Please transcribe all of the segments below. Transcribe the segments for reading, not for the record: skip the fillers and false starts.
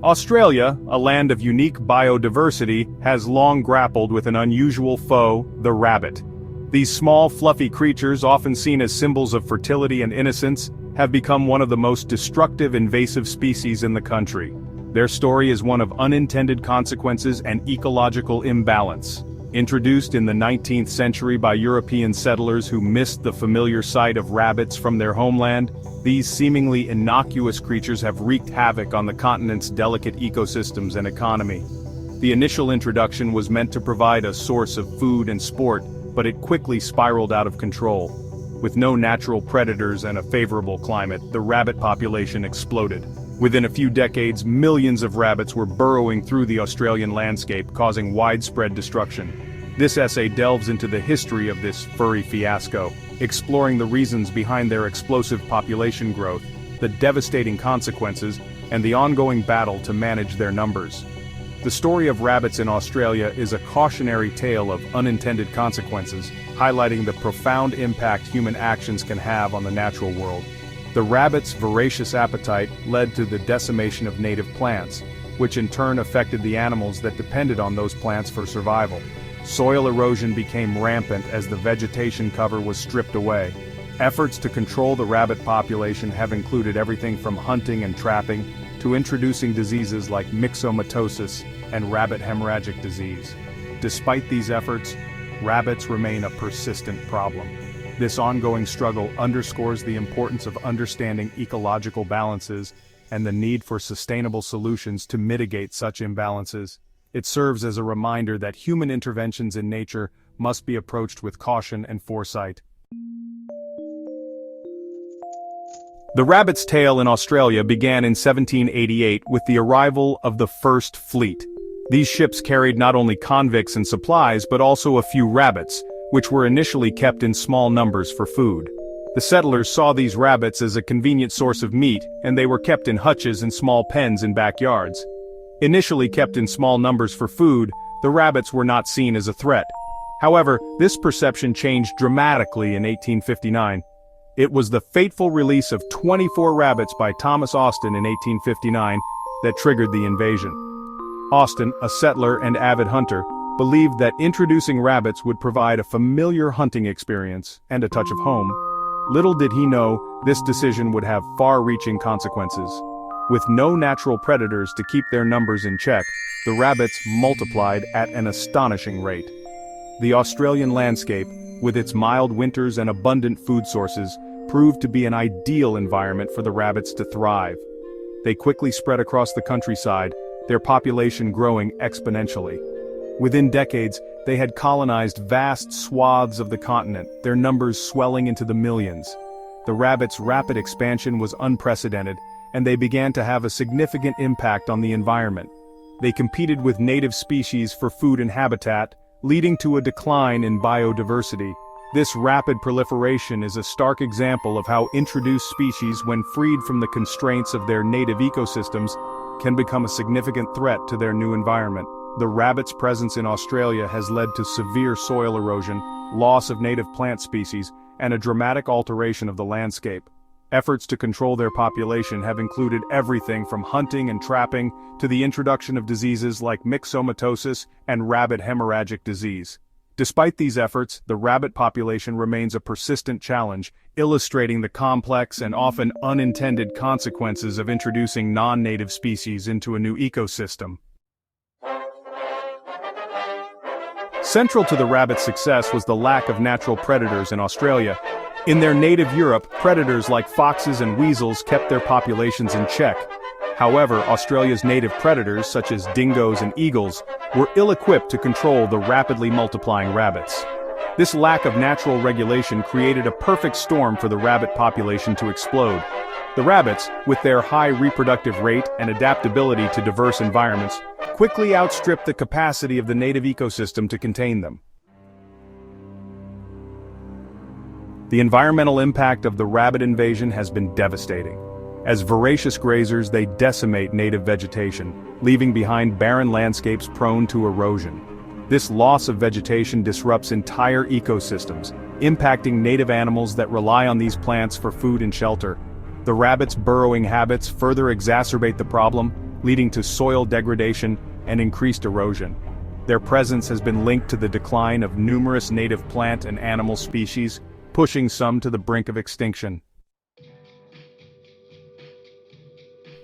Australia, a land of unique biodiversity, has long grappled with an unusual foe, the rabbit. These small, fluffy creatures, often seen as symbols of fertility and innocence, have become one of the most destructive invasive species in the country. Their story is one of unintended consequences and ecological imbalance. Introduced in the 19th century by European settlers who missed the familiar sight of rabbits from their homeland, these seemingly innocuous creatures have wreaked havoc on the continent's delicate ecosystems and economy. The initial introduction was meant to provide a source of food and sport, but it quickly spiraled out of control. With no natural predators and a favorable climate, the rabbit population exploded. Within a few decades, millions of rabbits were burrowing through the Australian landscape, causing widespread destruction. This essay delves into the history of this furry fiasco, exploring the reasons behind their explosive population growth, the devastating consequences, and the ongoing battle to manage their numbers. The story of rabbits in Australia is a cautionary tale of unintended consequences, highlighting the profound impact human actions can have on the natural world. The rabbit's voracious appetite led to the decimation of native plants, which in turn affected the animals that depended on those plants for survival. Soil erosion became rampant as the vegetation cover was stripped away. Efforts to control the rabbit population have included everything from hunting and trapping to introducing diseases like myxomatosis and rabbit hemorrhagic disease. Despite these efforts, rabbits remain a persistent problem. This ongoing struggle underscores the importance of understanding ecological balances and the need for sustainable solutions to mitigate such imbalances. It serves as a reminder that human interventions in nature must be approached with caution and foresight. The rabbit's tale in Australia began in 1788 with the arrival of the first fleet. These ships carried not only convicts and supplies but also a few rabbits, which were initially kept in small numbers for food. The settlers saw these rabbits as a convenient source of meat, and they were kept in hutches and small pens in backyards. Initially kept in small numbers for food, the rabbits were not seen as a threat. However, this perception changed dramatically in 1859. It was the fateful release of 24 rabbits by Thomas Austin in 1859 that triggered the invasion. Austin, a settler and avid hunter, believed that introducing rabbits would provide a familiar hunting experience and a touch of home. Little did he know, this decision would have far-reaching consequences. With no natural predators to keep their numbers in check, the rabbits multiplied at an astonishing rate. The Australian landscape, with its mild winters and abundant food sources, proved to be an ideal environment for the rabbits to thrive. They quickly spread across the countryside, their population growing exponentially. Within decades, they had colonized vast swaths of the continent, their numbers swelling into the millions. The rabbits' rapid expansion was unprecedented, and they began to have a significant impact on the environment. They competed with native species for food and habitat, leading to a decline in biodiversity. This rapid proliferation is a stark example of how introduced species, when freed from the constraints of their native ecosystems, can become a significant threat to their new environment. The rabbit's presence in Australia has led to severe soil erosion, loss of native plant species, and a dramatic alteration of the landscape. Efforts to control their population have included everything from hunting and trapping to the introduction of diseases like myxomatosis and rabbit hemorrhagic disease. Despite these efforts, the rabbit population remains a persistent challenge, illustrating the complex and often unintended consequences of introducing non-native species into a new ecosystem. Central to the rabbit's success was the lack of natural predators in Australia. In their native Europe, predators like foxes and weasels kept their populations in check. However, Australia's native predators, such as dingoes and eagles, were ill-equipped to control the rapidly multiplying rabbits. This lack of natural regulation created a perfect storm for the rabbit population to explode. The rabbits, with their high reproductive rate and adaptability to diverse environments, quickly outstripped the capacity of the native ecosystem to contain them. The environmental impact of the rabbit invasion has been devastating. As voracious grazers, they decimate native vegetation, leaving behind barren landscapes prone to erosion. This loss of vegetation disrupts entire ecosystems, impacting native animals that rely on these plants for food and shelter. The rabbits' burrowing habits further exacerbate the problem, leading to soil degradation and increased erosion. Their presence has been linked to the decline of numerous native plant and animal species, pushing some to the brink of extinction.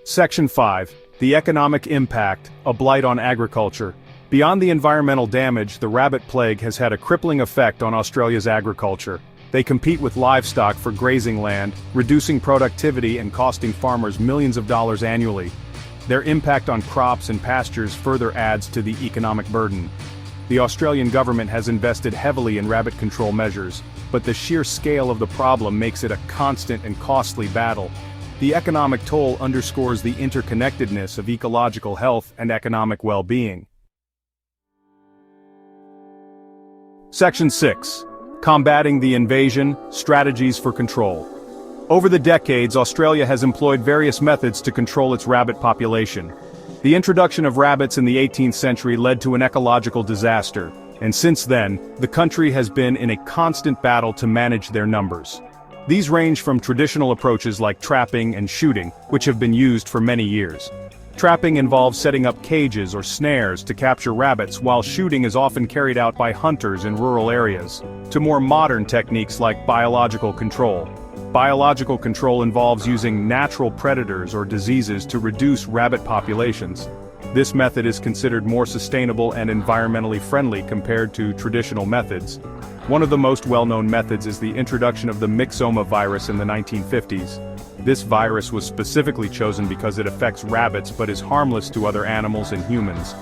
Section 5. The economic impact, a blight on agriculture. Beyond the environmental damage, the rabbit plague has had a crippling effect on Australia's agriculture. They compete with livestock for grazing land, reducing productivity and costing farmers millions of dollars annually. Their impact on crops and pastures further adds to the economic burden. The Australian government has invested heavily in rabbit control measures, but the sheer scale of the problem makes it a constant and costly battle. The economic toll underscores the interconnectedness of ecological health and economic well-being. Section 6. Combating the invasion, strategies for control. Over the decades, Australia has employed various methods to control its rabbit population. The introduction of rabbits in the 18th century led to an ecological disaster, and since then, the country has been in a constant battle to manage their numbers. These range from traditional approaches like trapping and shooting, which have been used for many years. Trapping involves setting up cages or snares to capture rabbits, while shooting is often carried out by hunters in rural areas, to more modern techniques like biological control. Biological control involves using natural predators or diseases to reduce rabbit populations. This method is considered more sustainable and environmentally friendly compared to traditional methods. One of the most well-known methods is the introduction of the myxomatosis in the 1950s. This virus was specifically chosen because it affects rabbits but is harmless to other animals and humans.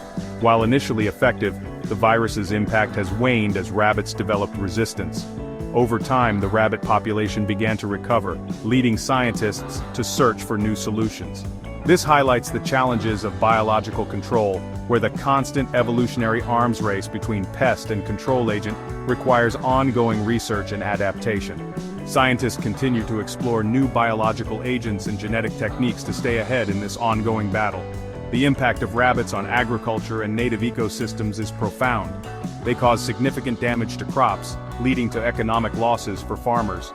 While initially effective, the virus's impact has waned as rabbits developed resistance. Over time, the rabbit population began to recover, leading scientists to search for new solutions. This highlights the challenges of biological control, where the constant evolutionary arms race between pest and control agent requires ongoing research and adaptation. Scientists continue to explore new biological agents and genetic techniques to stay ahead in this ongoing battle. The impact of rabbits on agriculture and native ecosystems is profound. They cause significant damage to crops, leading to economic losses for farmers.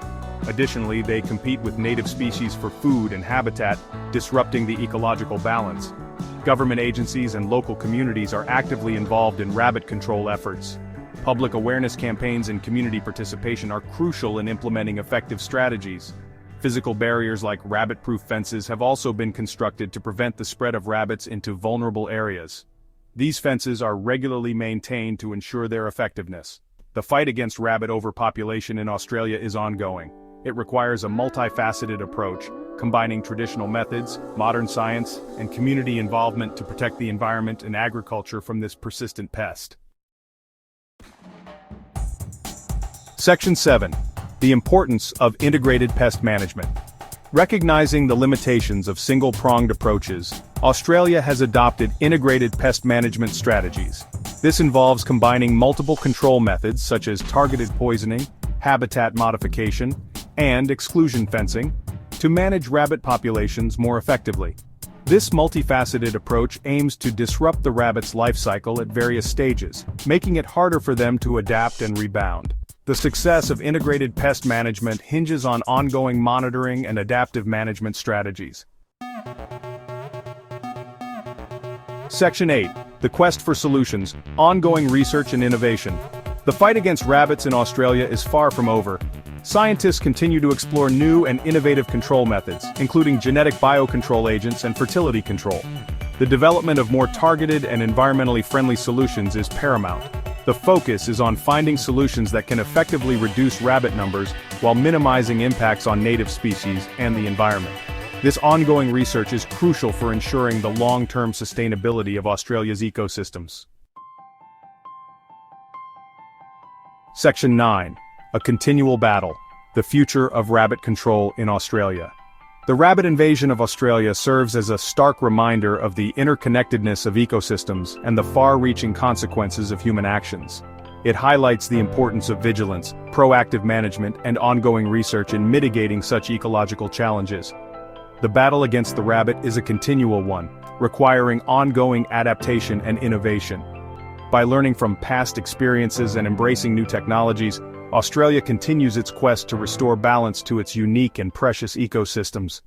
Additionally, they compete with native species for food and habitat, disrupting the ecological balance. Government agencies and local communities are actively involved in rabbit control efforts. Public awareness campaigns and community participation are crucial in implementing effective strategies. Physical barriers like rabbit-proof fences have also been constructed to prevent the spread of rabbits into vulnerable areas. These fences are regularly maintained to ensure their effectiveness. The fight against rabbit overpopulation in Australia is ongoing. It requires a multifaceted approach, combining traditional methods, modern science, and community involvement to protect the environment and agriculture from this persistent pest. Section 7. The importance of integrated pest management. Recognizing the limitations of single-pronged approaches, Australia has adopted integrated pest management strategies. This involves combining multiple control methods such as targeted poisoning, habitat modification, and exclusion fencing, to manage rabbit populations more effectively. This multifaceted approach aims to disrupt the rabbit's life cycle at various stages, making it harder for them to adapt and rebound. The success of integrated pest management hinges on ongoing monitoring and adaptive management strategies. Section 8. The quest for solutions, ongoing research and innovation. The fight against rabbits in Australia is far from over. Scientists continue to explore new and innovative control methods, including genetic biocontrol agents and fertility control. The development of more targeted and environmentally friendly solutions is paramount. The focus is on finding solutions that can effectively reduce rabbit numbers while minimizing impacts on native species and the environment. This ongoing research is crucial for ensuring the long-term sustainability of Australia's ecosystems. Section 9. A continual battle. The future of rabbit control in Australia. The rabbit invasion of Australia serves as a stark reminder of the interconnectedness of ecosystems and the far-reaching consequences of human actions. It highlights the importance of vigilance, proactive management, and ongoing research in mitigating such ecological challenges. The battle against the rabbit is a continual one, requiring ongoing adaptation and innovation. By learning from past experiences and embracing new technologies, Australia continues its quest to restore balance to its unique and precious ecosystems.